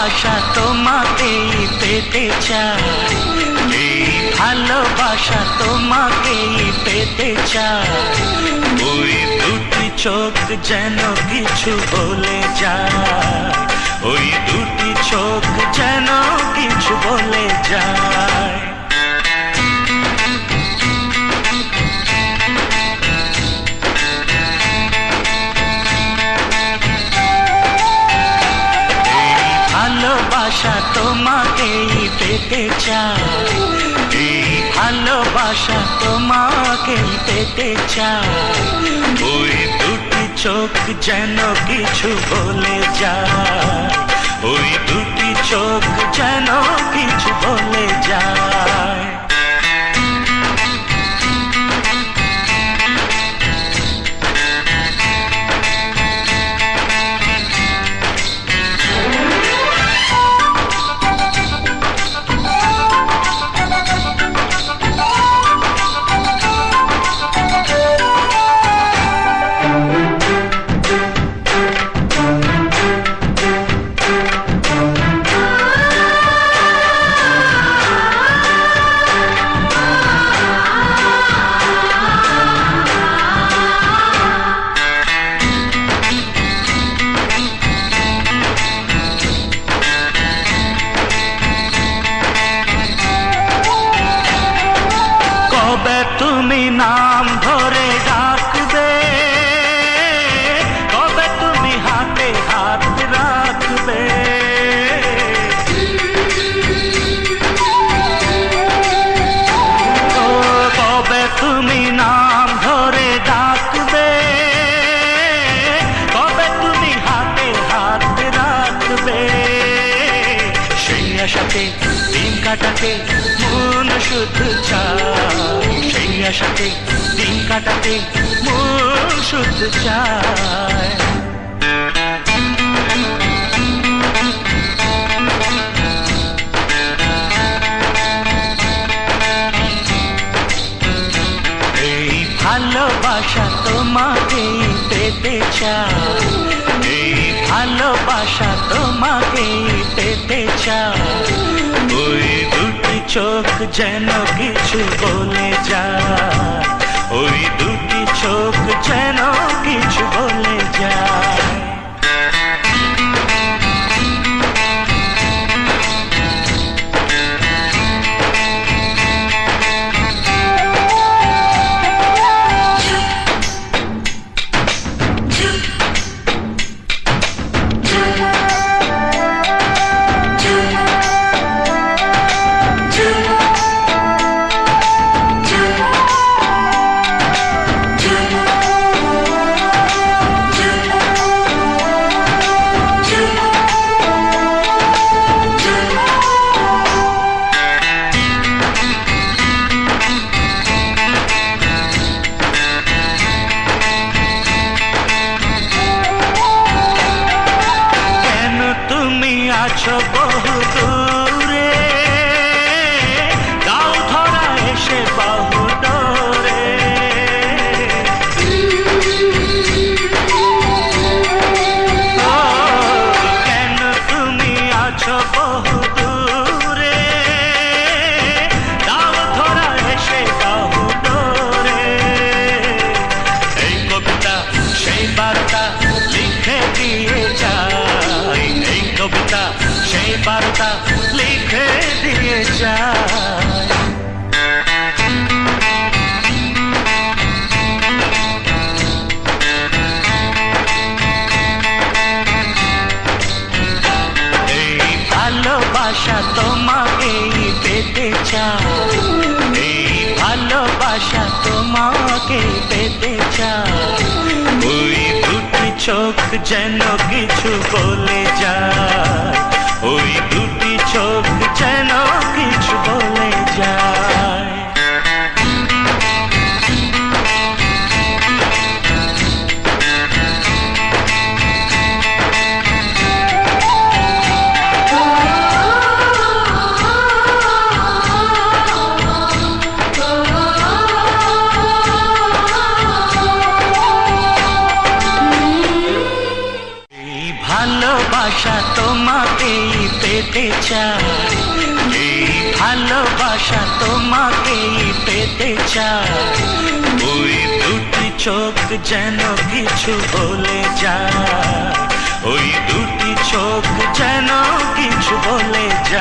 ভালোবাসা তোমাকেই পেতে চাই, এই ভালোবাসা তোমাকেই পেতে চাই। ওই দুটি চোখ যেন কিছু বলে যায়, ওই দুটি চোখ যেন কিছু বলে যায়। ভালোবাসা তোমাকেই পেতে চাই, এই ভালোবাসা তোমাকেই পেতে চাই। ওই দুটি চোখ যেন কিছু বলে যায়, ওই দুটি চোখ যেন কিছু বলে যায়। তুমি নাম ধরে ডাকবে, কবে তুমি হাতে হাত রাখবে। ও কবে তুমি নাম ধরে ডাকবে, কবে তুমি হাতে হাত রাখবে। সেই আশাতে দিন কাটাতে মন শুধু চায়, সেই আশাতে দিন কাটাতে মন শুধু চায়। এই ভালোবাসা তোমাকেই পেতে চাই, এই ভালোবাসা তোমাকেই পেতে চাই। ওই দুটি চোখ যেন কিছু বলে যায়, ওই দুটি চোখ যেন কিছু বলে যায়। আছো বহু দূরে, গাও ধরা এসে বহু দূরে। ও কেন তুমি আছো বহু দূরে, গাও ধরা এসে বহু দূরে। এই কবিতা সেই বার্তা লিখে দিয়ে যায়, এই কবিতা সেই বার্তা লিখে দিয়ে যায়। এই ভালোবাসা তোমাকেই পেতে চাই, এই ভালোবাসা তোমাকেই পেতে চাই। ওই দুটি চোখ যেন কিছু বলে যায়, ওই দুটি চোখ যেন কিছু বলে যায়। ভালোবাসা তো তোমাকেই পেতে চাই, এই ভালোবাসা তোমাকেই পেতে চাই। ওই দুটি চোখ যেন কিছু বলে যায়, ওই দুটি চোখ যেন কিছু বলে যায়।